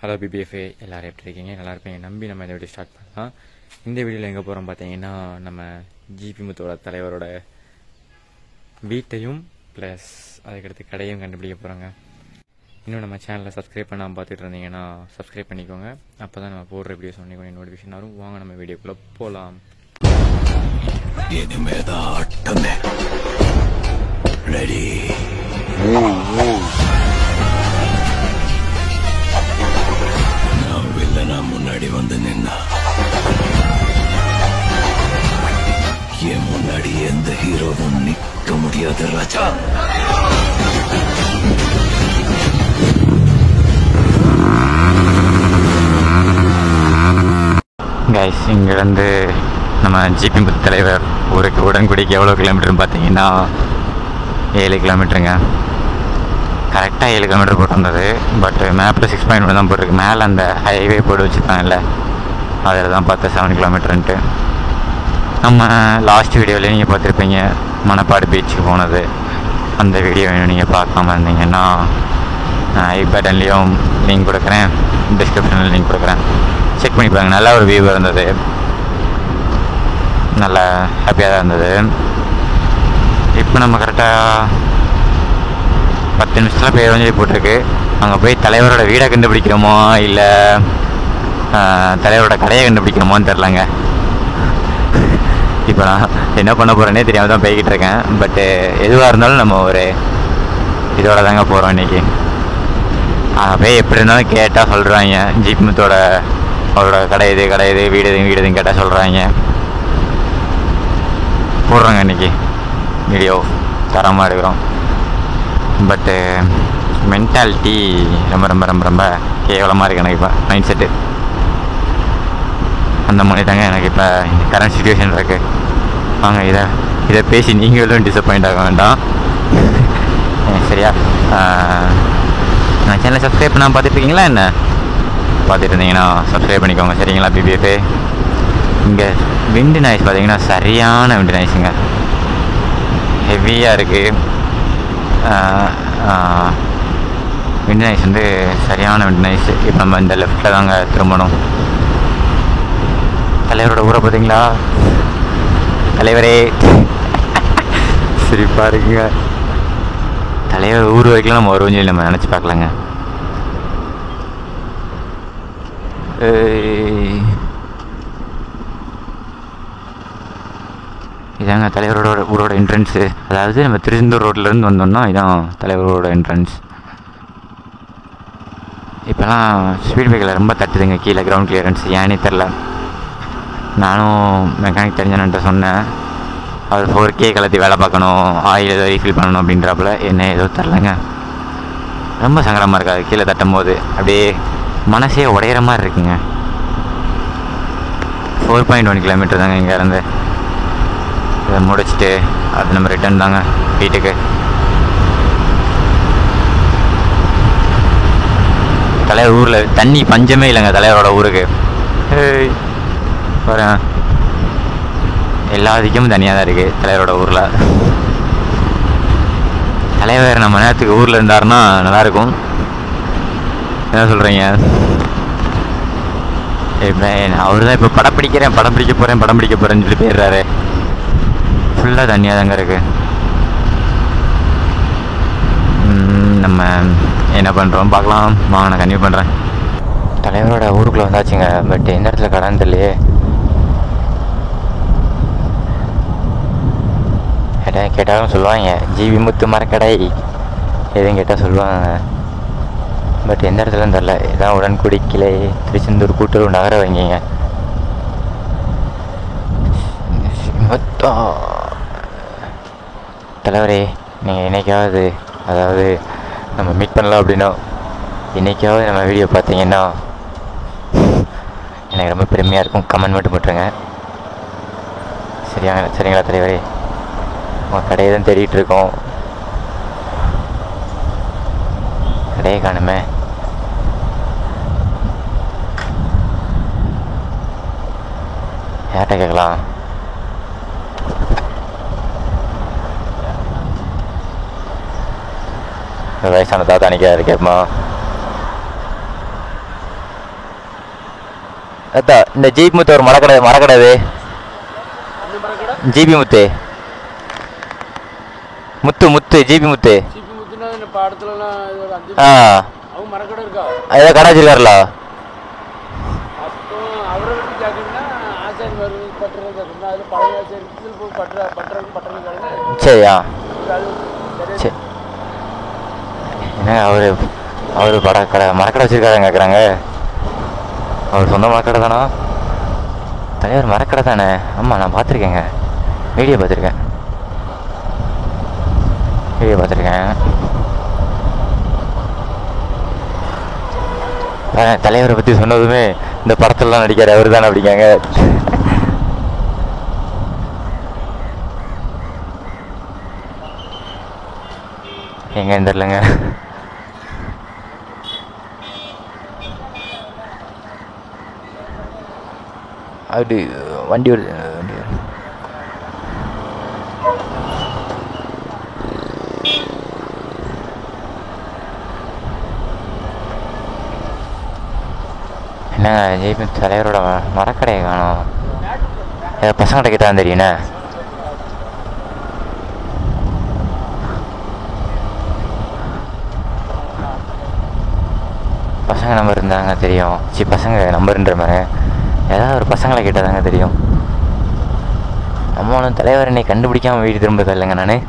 Hello பிபிஎஃப்ஏ எல்லோரும் எப்படி இருக்கீங்க? நல்லா இருப்பீங்க நம்பி நம்ம இந்த வீடியோ ஸ்டார்ட் பண்ணலாம். இந்த வீடியோவில் எங்கே போகிறோம் பார்த்தீங்கன்னா, நம்ம ஜிபி முத்தோட தலைவரோட வீட்டையும் ப்ளஸ் அதுக்கடுத்து கடையும் கண்டுபிடிக்க போகிறோங்க. இன்னும் நம்ம சேனலை சப்ஸ்கிரைப் பண்ணாமல் பார்த்துட்டு இருந்தீங்கன்னா சப்ஸ்கிரைப் பண்ணிக்கோங்க. அப்போ தான் நம்ம போடுற வீடியோஸ் ஒன்று நோட்டிஃபிகேஷன் வரும். வாங்க நம்ம வீடியோக்குள்ளே போகலாம். இனிமேதான் ஆட்டமே. ரெடி? நான் வில்லனா முன்னாடி வந்து நின்னா என் முன்னாடி எந்த ஹீரோவும் நிக்க முடியாது ராஜா. கைஸ், இங்கேருந்து நம்ம ஜிபி முத்து தலைவர் ஊருக்கு உடன்குடிக்கு எவ்வளோ கிலோமீட்டர்னு பார்த்தீங்கன்னா 7 கிலோமீட்டருங்க. கரெக்டாக 7 கிலோமீட்டர் போட்டு வந்தது. பட் மேப்பில் 6.1 தான் போட்டிருக்கு. மேலே அந்த ஹைவே போட்டு வச்சுருக்கான் இல்லை, அதில் தான் பார்த்தேன் 7 கிலோமீட்டருன்ட்டு. நம்ம லாஸ்ட் வீடியோவில் நீங்கள் பார்த்துருப்பீங்க மணப்பாடு பீச்சுக்கு போனது. அந்த வீடியோ வேணும் நீங்கள் பார்க்காம இருந்தீங்கன்னா ஐ பட்டன்லேயும் லிங்க் கொடுக்குறேன், டிஸ்கிரிப்ஷனில் லிங்க் கொடுக்குறேன், செக் பண்ணி பாருங்க. நல்ல ஒரு வியூ இருந்தது, நல்ல ஹாப்பியாக தான் இருந்தது. இப்போ நம்ம கரெக்டாக 10 நிமிஷத்தில் போய் சொல்லி போட்டிருக்கு. அங்கே போய் தலைவரோட வீடை கண்டுபிடிக்கிறோமோ இல்லை தலைவரோட கடையை கண்டுபிடிக்கிறோமோன்னு தெரிலங்க. இப்போ நான் என்ன பண்ண போகிறேன்னே தெரியாமல் தான் போய்கிட்டு இருக்கேன். பட்டு எதுவாக இருந்தாலும் நம்ம ஒரு இதோட தாங்க போகிறோம் இன்றைக்கி. போய் எப்படி இருந்தாலும் கேட்டால் சொல்கிறாங்க, ஜிபி முத்தோட அவரோட கடை இது வீடு எதுன்னு கேட்டால் சொல்கிறாங்க. போடுறோங்க இன்றைக்கி வீடியோ தரமாக எடுக்கிறோம். பட்டு மென்டாலிட்டி ரொம்ப ரொம்ப ரொம்ப ரொம்ப கேவலமாக இருக்குது எனக்கு. இப்போ மைண்ட் செட்டு அந்த மாதிரி தாங்க எனக்கு இப்போ இந்த கரண்ட் சுச்சுவேஷன் இருக்குது. வாங்க இதை பேசி நீங்களும் டிசப்பாயிண்ட் ஆக வேண்டாம் சரியா? நான் சேனலை சப்ஸ்கிரைப் பண்ணாமல் பார்த்துட்டு இருக்கீங்களா? என்ன பார்த்துட்டு இருந்தீங்கன்னா சப்ஸ்கிரைப் பண்ணிக்கோங்க சரிங்களா? பிபிஎஃப்ஏ. இங்கே விண்டு நாய்ஸ் பார்த்தீங்கன்னா சரியான விண்டு நாய்ஸுங்க, ஹெவியாக இருக்குது. விண்டு நாய்ஸ் வந்து சரியான விண்டு நாய்ஸ். இப்போ நம்ம இந்த லெஃப்டில் தாங்க திரும்பணும். தலைவரோட ஊரை பார்த்தீங்களா? தலைவரே சிரிப்பாக இருக்குங்க. தலைவர் ஊர் வரைக்கும் நம்ம வருவோம் சொல்லி நம்ம நினச்சி பார்க்கலாங்க. இதாங்க தலைவரோட ஊரோட என்ட்ரன்ஸு. அதாவது நம்ம திருச்செந்தூர் ரோட்லேருந்து வந்தோம்னா இதான் தலைவரோட என்ட்ரன்ஸ். இப்போலாம் ஸ்பீட் பிரேக்கில் ரொம்ப தட்டுதுங்க கீழே, கிரவுண்ட் கிளியரன்ஸ் ஏன்னே தெரில. நானும் மெக்கானிக் தெரிஞ்சவன்ட்ட சொன்னேன், அவர் 4K கலத்தி வேலை பார்க்கணும், ஆயில் ஏதோ ரீஃபில் பண்ணணும் அப்படின்றப்பல என்ன ஏதோ தெரிலங்க. ரொம்ப சங்கடமாக இருக்காது கீழே தட்டும் போது, அப்படியே மனசே உடையிற மாதிரி இருக்குங்க. 4.1 கிலோமீட்டர் தாங்க இங்கேருந்து. இதை முடிச்சுட்டு அது நம்ம ரிட்டர்ன் தாங்க வீட்டுக்கு. தலைவர் ஊரில் தண்ணி பஞ்சமே இல்லைங்க தலைவரோட ஊருக்கு. பாருங்க, எல்லா திக்கும் தனியாக தான் இருக்குது தலைவரோட ஊரில். தலைவர் நம்ம நேரத்துக்கு ஊரில் இருந்தாருன்னா நல்லாயிருக்கும். என்ன சொல்கிறீங்க? இப்போ அவர் தான் இப்போ படம் பிடிக்க போகிறேன்னு சொல்லி போயிடுறாரு. ஃபுல்லாக தண்ணியாக தாங்க இருக்குது. நம்ம என்ன பண்ணுறோம் பார்க்கலாம் வாங்க, நான் கன்டினியூ பண்ணுறேன். தலைவரோட ஊருக்குள்ளே வந்தாச்சுங்க. பட் எந்த இடத்துல கடைன்னு தெரியலையே. கேட்டாலும் சொல்லுவாங்க ஜிபி முத்து மரக்கடை எதுவும் கேட்டால் சொல்லுவாங்க. பட் எந்த இடத்துலன்னு தெரில. இதான் உடன்குடி கிளை திருச்செந்தூர் கூட்டுறவு நகர வங்கிங்க. தலைவரே, நீங்கள் என்னைக்காவது, அதாவது நம்ம மீட் பண்ணலாம் அப்படின்னா என்னைக்காவது நம்ம வீடியோ பார்த்தீங்கன்னா எனக்கு ரொம்ப பெருமையாக இருக்கும். கமெண்ட் மட்டும் போட்டுருங்க சரிங்களா தலைவரே? உங்கள் கடையை தான் தேடிட்டு இருக்கோம், கடையை காணுமே. யார்கிட்ட கேட்கலாம்? வயசான தாத்தா நிற்காது கேட்போம். அதான் இந்த ஜிபி முத்து ஒரு மரக்கடை ஜிபி முத்து முத்து ஜிபி முத்து ஆ ஏதோ கடை வச்சிருக்காருல சரியா சரி என்ன அவர் மரக்கடை வச்சிருக்காருன்னு கேட்குறாங்க. அவர் சொந்த மரக்கடை தானா? தலைவர் மரக்கடை தானே? ஆமாம், நான் பார்த்துருக்கேங்க, வீடியோ பார்த்துருக்கேன். தலைவரை பற்றி சொன்னதுமே இந்த படத்துலலாம் நடிக்கார் அவர் தானே அப்படிங்காங்க. எங்கன்னு தெரிலங்க. அப்படி வண்டி வருது. என்னங்க ஜெய்பி தலைவரோட மரக்கடையை காணும். ஏதோ பசங்கள்கிட்ட கேட்டால் தெரியுண்ணே. பசங்க நம்பர் இருந்தாங்க தெரியும். பசங்க நம்பருன்ற மாதிரி ஏதாவது ஒரு பசங்களை கேட்டாதாங்க தெரியும். நம்மளும் தலைவர் என்னை கண்டுபிடிக்காமல் வீடு திரும்ப இல்லைங்க. நான்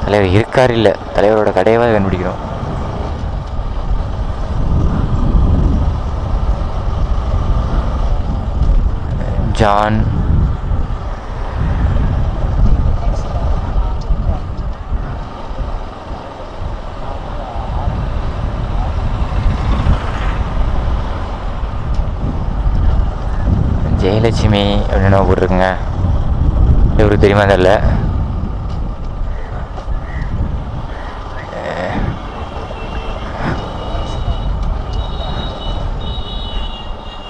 தலைவர் இருக்கார் இல்லை, தலைவரோட கடையவாக கண்டுபிடிக்கிறோம். ஜான் ஜெயலட்சுமி அப்படின்னு போட்டிருக்குங்க. இவருக்கு தெரியுமா தெரியல.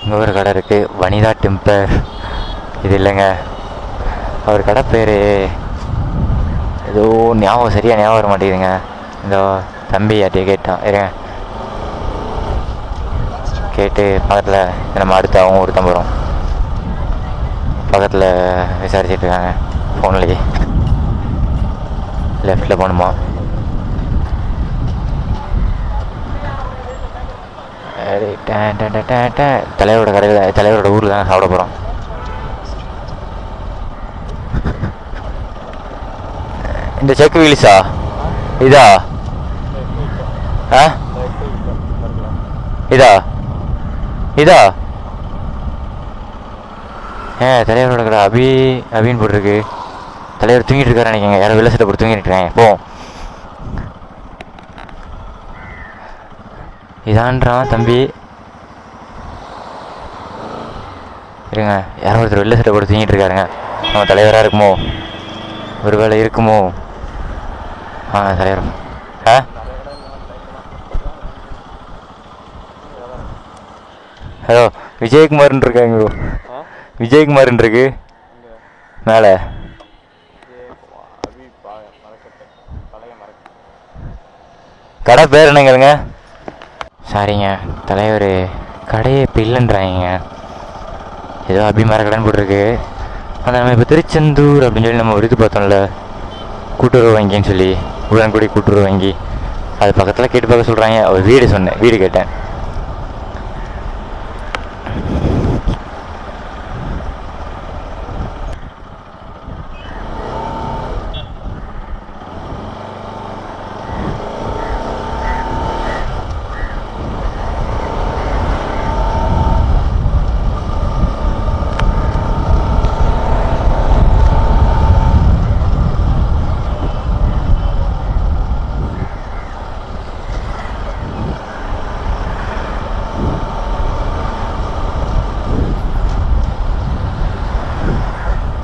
இங்கே ஒரு கடை இருக்குது, வனிதா டெம்பர். இது இல்லைங்க, அவர் கடை பேர் ஏதோ சரியாக ஞாபகம் வர மாட்டேங்குதுங்க. இந்த தம்பி யார்ட்டையே கேட்டான், இருங்க கேட்டு பக்கத்தில் நம்ம அடுத்து அவங்க ஒருத்தன் போகிறோம். பக்கத்தில் விசாரிச்சிட்ருக்காங்க ஃபோன்லேயே. லெஃப்டில் போகணுமா? தலைவரோட கடையில் தலைவரோட ஊரில் தான் சாப்பிட போகிறோம். இந்த செக்கு வீல்ஸா இதா? ஆ இதா தலைவரோட கடை அபின்னு போட்டிருக்கு. தலைவர் தூங்கிட்டு இருக்காரு நினைக்கங்க. யாரோ வெள்ளை சட்டை போட்டு தூங்கிட்டு இருக்கேன். போ இதான்றான் தம்பி. இருங்க, யாரோ ஒருத்தர் வெள்ளை சட்டை போட்டு தூங்கிட்டு இருக்காருங்க. நம்ம தலைவராக இருக்குமோ? ஒரு வேளை இருக்குமோ? தலைவர். ஹலோ, விஜயகுமார்ன்னு இருக்காங்க. விஜயகுமார்ன்னு இருக்கு மேலே. கடை பேர் என்னங்கிறங்க? சாரிங்க, தலைவர் கடையை இப்போ இல்லைன்றாங்க. ஏதோ அபிமார கடைன்னு போட்டிருக்கு. ஆனால் நம்ம இப்போ திருச்செந்தூர் அப்படின்னு சொல்லி நம்ம ஒரு இது பார்த்தோம்ல, கூட்டுறவு வங்கின்னு சொல்லி, உடன்குடி கூட்டுறவு வங்கி, அது பக்கத்தில் கேட்டு பார்க்க சொல்கிறாங்க. ஒரு வீடு சொன்னேன், வீடு கேட்டேன்.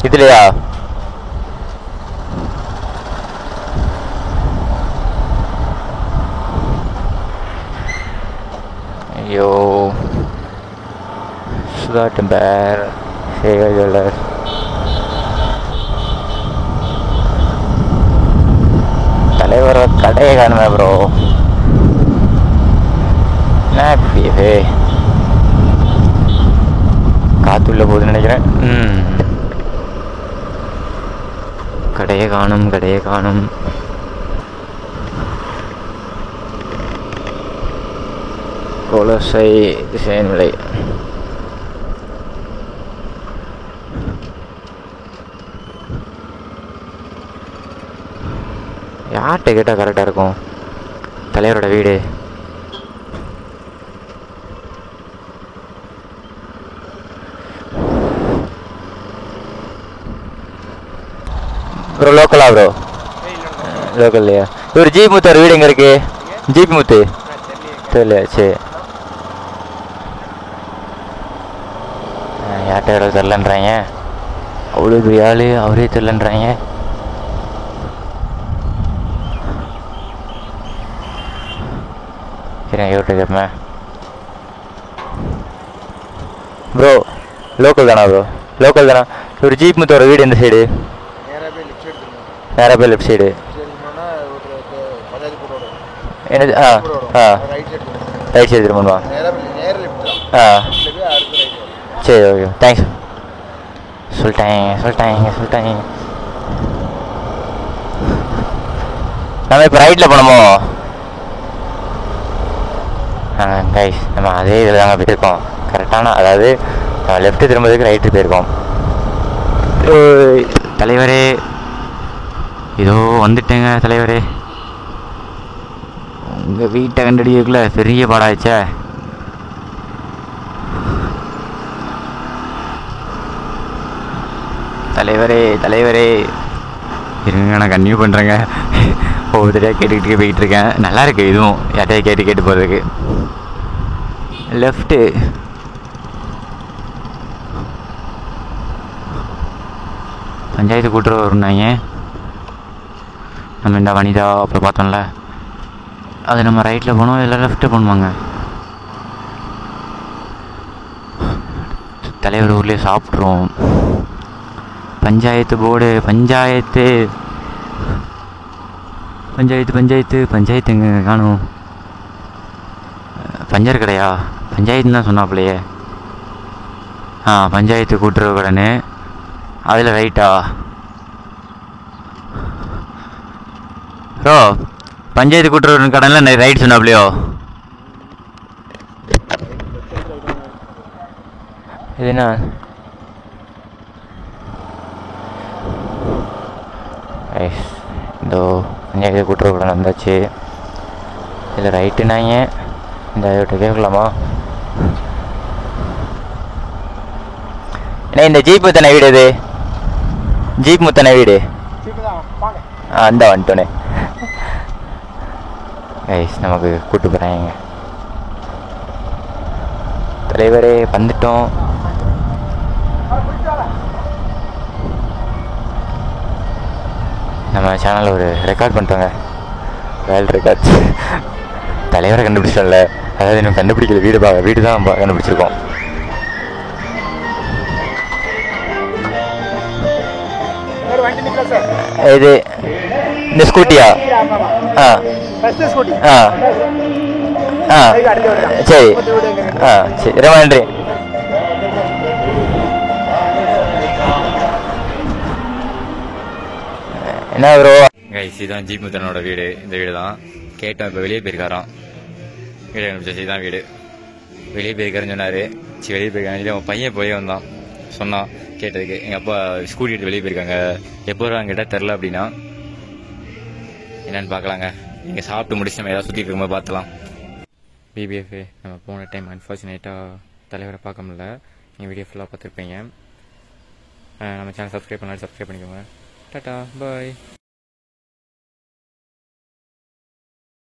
இதுலையா? ஐயோ, சுதா டெம்பர், சேகர் ஜுவல்லர். தலைவர கடையை காணுமே ப்ரோ. என்ன இப்படி காற்று உள்ள போகுதுன்னு நினைக்கிறேன். கடையை காணும், கடையை காணும். கொலசை சேன்விலை. யார்கிட்ட கேட்டால் கரெக்டாக இருக்கும்? தலைவரோட வீடு. ப்ரோ லோக்கலா ப்ரோ? லோக்கல் இல்லையா? இவர் ஜி முத்து வீடு எங்கே இருக்கு? ஜிபி முத்து தெரியல. சரி, யார்கிட்ட யாரோ தெரிலன்றாங்க. அவ்வளோ பெரிய ஆள், அவரே தெரிலன்றாங்க. சரி, இவர்கிட்ட கேட்பேன். ப்ரோ லோக்கல் தானா? ப்ரோ லோக்கல் தானா? இவர் ஜீப் முத்தோட வீடு எந்த சைடு? நேராக போய் லெஃப்ட் சைடு. என்னது? ரைட் சைடு திரும்பணுமா? சரி, ஓகே, தேங்க்ஸ். சொல்லிட்டாங்க. நம்ம இப்போ ரைட்டில் போனோமோ? கைஸ், நம்ம அதே இதில் தாங்க போயிருக்கோம். கரெக்டான, அதாவது லெஃப்ட்டு திரும்புறதுக்கு ரைட்டு போயிருக்கோம். தலைவரே, ஏதோ வந்துட்டேங்க தலைவரே. உங்கள் வீட்டை கண்டடிக்கல பெரிய பாடாச்சே. தலைவரே இருங்க, நான் கன்டினியூ பண்ணுறேங்க. ஒவ்வொருத்தரையாக கேட்டுக்கிட்டே போய்கிட்டு இருக்கேன். நல்லா இருக்கு இதுவும், யார்ட்டையா கேட்டு போகிறதுக்கு. லெஃப்ட்டு பஞ்சாயத்து கூட்டுறவு வரும்னாங்க. நம்ம இந்த வனிதா அப்புறம் பார்த்தோம்ல, அது நம்ம ரைட்டில் போனோம், இல்லை லெஃப்ட்டு போகணுமாங்க? தலைவர் ஊர்லேயே சாப்பிட்றோம். பஞ்சாயத்து போர்டு, பஞ்சாயத்துங்க காணும். பஞ்சர் கடையா? பஞ்சாயத்துன்னு தான் சொன்னாப்பிலையே. பஞ்சாயத்து கூட்டுறவு கடைன்னு, அதில் ரைட்டா? ப்ரோ பஞ்சாயத்து கூட்டுறவு கடையில் ரைட் சொன்னாப்பிலையோ? இது என்ன? இதோ பஞ்சாயத்து கூட்டுறவு கடை வந்தாச்சு. இதில் ரைட்டுனாங்க. இந்த இவர்கிட்ட கேட்கலாமா? ஏன்னா இந்த ஜீப் முத்தனை வீடு, இது ஜீப் முத்தனை வீடு. அந்த வந்துட்டோன்னே கைஸ், நமக்கு கூட்டு போகிறாங்க. தலைவரே வந்துட்டோம். நம்ம சேனலில் ஒரு ரெக்கார்ட் பண்ணிட்டோங்க, வேர்ல்ட் ரெக்கார்ட்ஸ். தலைவரை கண்டுபிடிச்சிட்டோம்ல, அதாவது இன்னும் கண்டுபிடிக்கல, வீடு தான் கண்டுபிடிச்சிருக்கோம். இது இந்த ஸ்கூட்டியா? சரி சரி, ரொம்ப நன்றி. என்ன ப்ரோ? கைஸ், இதுதான் ஜீப் முத்தனோட வீடு. இந்த வீடு தான் கேட்டோம். இப்போ வெளியே போயிருக்காராம். வீடு கண்டுபிடிச்சி தான் வீடு. வெளியே போயிருக்காருன்னு சொன்னார். சரி, வெளியே போயிருக்காங்க. அவன் பையன் போய் வந்தான், சொன்னான் கேட்டதுக்கு. எங்கள் அப்பா ஸ்கூட்டி எடுத்து வெளியே போயிருக்காங்க, எப்போ வராங்க கேட்டால் தெரில அப்படின்னா. என்னென்னு பார்க்கலாங்க. நீங்கள் சாப்பிட்டு முடிச்சு நம்ம ஏதாவது சுற்றிட்டு இருக்கும்போது பார்த்துலாம். பிபிஎஃப் நம்ம போன டைம் அன்ஃபார்ச்சுனேட்டாக தலைவரை பார்க்க முடியல. நீங்கள் வீடியோ ஃபுல்லாக பார்த்துருப்பீங்க. நம்ம சேனல் சப்ஸ்கிரைப் பண்ணாலும் சப்ஸ்கிரைப் பண்ணிக்கோங்க. டாட்டா, பாய்.